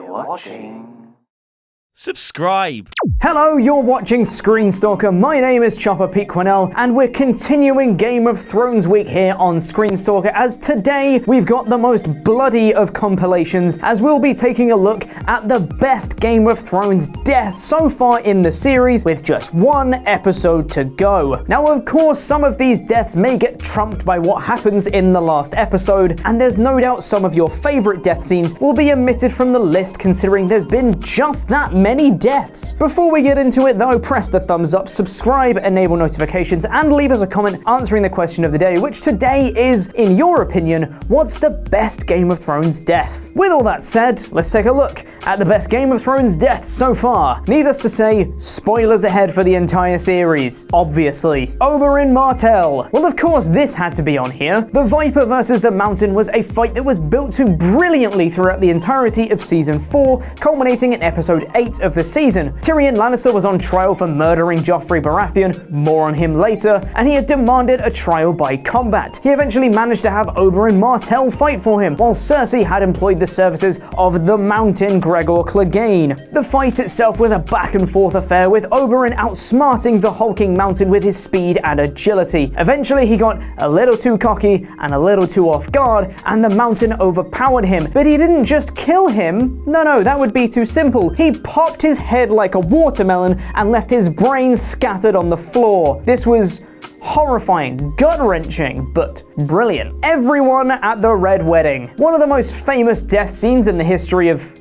watching. Subscribe. Hello, you're watching ScreenStalker. My name is Chopper Pete Quinnell, and we're continuing Game of Thrones week here on ScreenStalker, as today we've got the most bloody of compilations, as we'll be taking a look at the best Game of Thrones deaths so far in the series, with just one episode to go. Now, of course, some of these deaths may get trumped by what happens in the last episode, and there's no doubt some of your favorite death scenes will be omitted from the list, considering there's been just that many deaths. Before we get into it though, press the thumbs up, subscribe, enable notifications, and leave us a comment answering the question of the day, which today is, in your opinion, what's the best Game of Thrones death? With all that said, let's take a look at the best Game of Thrones deaths so far. Needless to say, spoilers ahead for the entire series, obviously. Oberyn Martell. Well, of course this had to be on here. The Viper versus the Mountain was a fight that was built to brilliantly throughout the entirety of Season 4, culminating in Episode 8 of the season. Tyrion Lannister was on trial for murdering Joffrey Baratheon, more on him later, and he had demanded a trial by combat. He eventually managed to have Oberyn Martell fight for him, while Cersei had employed the services of the Mountain Gregor Clegane. The fight itself was a back and forth affair, with Oberyn outsmarting the hulking Mountain with his speed and agility. Eventually he got a little too cocky and a little too off guard, and the Mountain overpowered him. But he didn't just kill him. No, that would be too simple. He popped his head like a watermelon and left his brains scattered on the floor. This was horrifying, gut-wrenching, but brilliant. Everyone at the Red Wedding. One of the most famous death scenes in the history of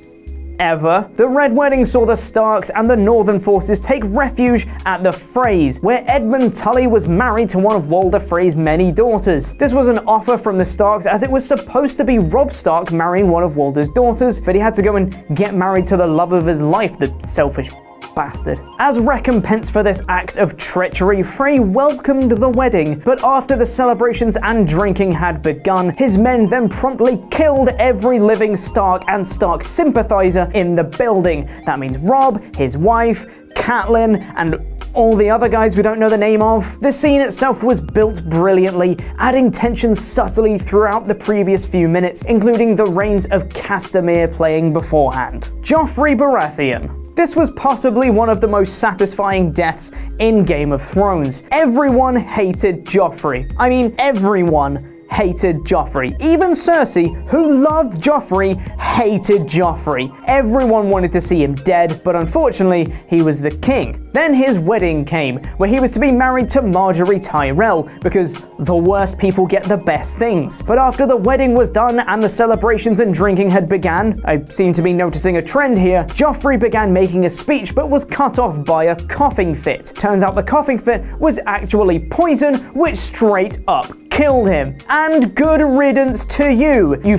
ever. The Red Wedding saw the Starks and the Northern forces take refuge at the Freys, where Edmund Tully was married to one of Walder Frey's many daughters. This was an offer from the Starks, as it was supposed to be Robb Stark marrying one of Walder's daughters, but he had to go and get married to the love of his life, the selfish bastard. As recompense for this act of treachery, Frey welcomed the wedding, but after the celebrations and drinking had begun, his men then promptly killed every living Stark and Stark sympathizer in the building. That means Robb, his wife, Catelyn, and all the other guys we don't know the name of. The scene itself was built brilliantly, adding tension subtly throughout the previous few minutes, including the reigns of Castamere playing beforehand. Joffrey Baratheon. This was possibly one of the most satisfying deaths in Game of Thrones. Everyone hated Joffrey. I mean, everyone hated Joffrey. Even Cersei, who loved Joffrey, hated Joffrey. Everyone wanted to see him dead, but unfortunately, he was the king. Then his wedding came, where he was to be married to Marjorie Tyrell, because the worst people get the best things. But after the wedding was done and the celebrations and drinking had began, I seem to be noticing a trend here, Joffrey began making a speech but was cut off by a coughing fit. Turns out the coughing fit was actually poison, which straight up killed him. And good riddance to you, you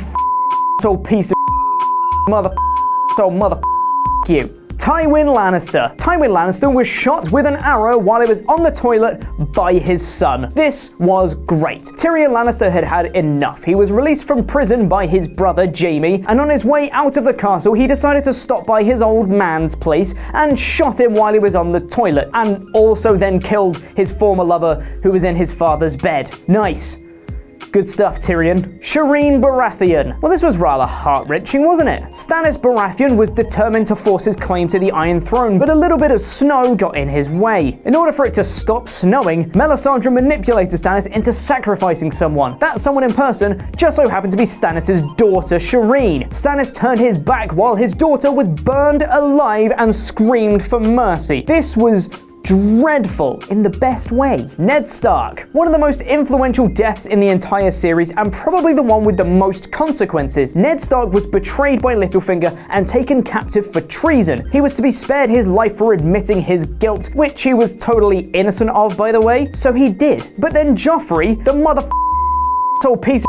old piece of mother you. Tywin Lannister. Tywin Lannister was shot with an arrow while he was on the toilet by his son. This was great. Tyrion Lannister had had enough. He was released from prison by his brother Jaime, and on his way out of the castle, he decided to stop by his old man's place and shot him while he was on the toilet, and also then killed his former lover who was in his father's bed. Nice. Good stuff, Tyrion. Shireen Baratheon. Well, this was rather heart-wrenching, wasn't it? Stannis Baratheon was determined to force his claim to the Iron Throne, but a little bit of snow got in his way. In order for it to stop snowing, Melisandre manipulated Stannis into sacrificing someone. That someone in person just so happened to be Stannis' daughter, Shireen. Stannis turned his back while his daughter was burned alive and screamed for mercy. This was dreadful in the best way. Ned Stark. One of the most influential deaths in the entire series, and probably the one with the most consequences. Ned Stark was betrayed by Littlefinger and taken captive for treason. He was to be spared his life for admitting his guilt, which he was totally innocent of, by the way, so he did. But then Joffrey, the old piece of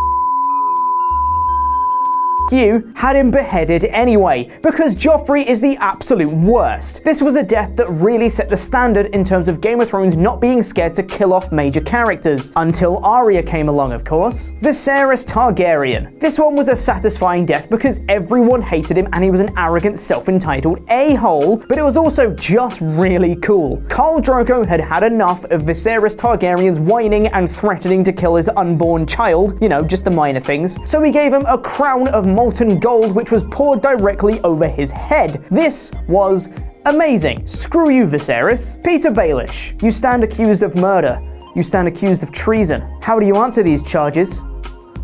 you, had him beheaded anyway, because Joffrey is the absolute worst. This was a death that really set the standard in terms of Game of Thrones not being scared to kill off major characters. Until Arya came along, of course. Viserys Targaryen. This one was a satisfying death because everyone hated him and he was an arrogant, self-entitled a-hole, but it was also just really cool. Khal Drogo had had enough of Viserys Targaryen's whining and threatening to kill his unborn child, you know, just the minor things, so he gave him a crown of molten gold which was poured directly over his head. This was amazing. Screw you, Viserys. Petyr Baelish, you stand accused of murder. You stand accused of treason. How do you answer these charges?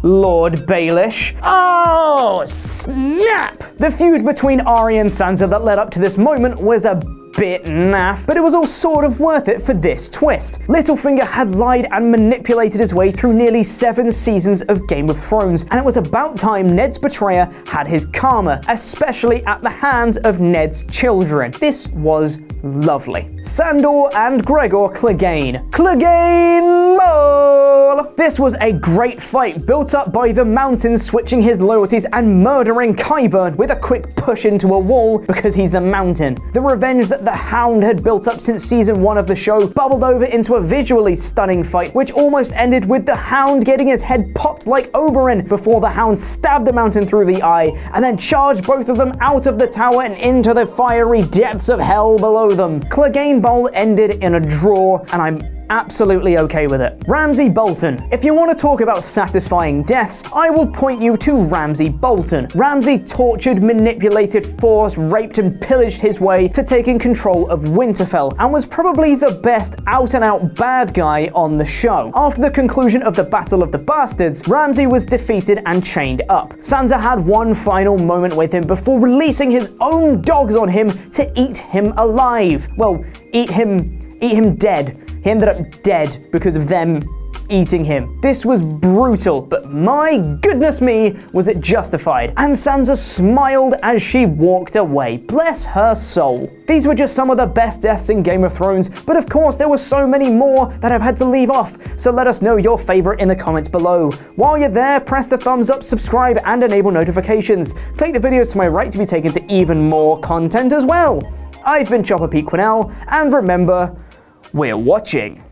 Lord Baelish. Oh, snap! The feud between Arya and Sansa that led up to this moment was a bit naff, but it was all sort of worth it for this twist. Littlefinger had lied and manipulated his way through nearly 7 seasons of Game of Thrones, and it was about time Ned's betrayer had his karma, especially at the hands of Ned's children. This was lovely. Sandor and Gregor Clegane. Clegane Ball! This was a great fight built up by the Mountain switching his loyalties and murdering Qyburn with a quick push into a wall because he's the Mountain. The revenge that the Hound had built up since season 1 of the show bubbled over into a visually stunning fight, which almost ended with the Hound getting his head popped like Oberyn before the Hound stabbed the Mountain through the eye and then charged both of them out of the tower and into the fiery depths of hell below them. Clegane Bowl ended in a draw, and I'm absolutely okay with it. Ramsay Bolton. If you want to talk about satisfying deaths, I will point you to Ramsay Bolton. Ramsay tortured, manipulated, forced, raped, and pillaged his way to taking control of Winterfell, and was probably the best out-and-out bad guy on the show. After the conclusion of the Battle of the Bastards, Ramsay was defeated and chained up. Sansa had one final moment with him before releasing his own dogs on him to eat him alive. Well, eat him dead. He ended up dead because of them eating him. This was brutal, but my goodness me, was it justified. And Sansa smiled as she walked away. Bless her soul. These were just some of the best deaths in Game of Thrones, but of course there were so many more that I've had to leave off, so let us know your favorite in the comments below. While you're there, press the thumbs up, subscribe, and enable notifications. Click the videos to my right to be taken to even more content as well. I've been Chopper Pete Quinnell, and remember, we're watching.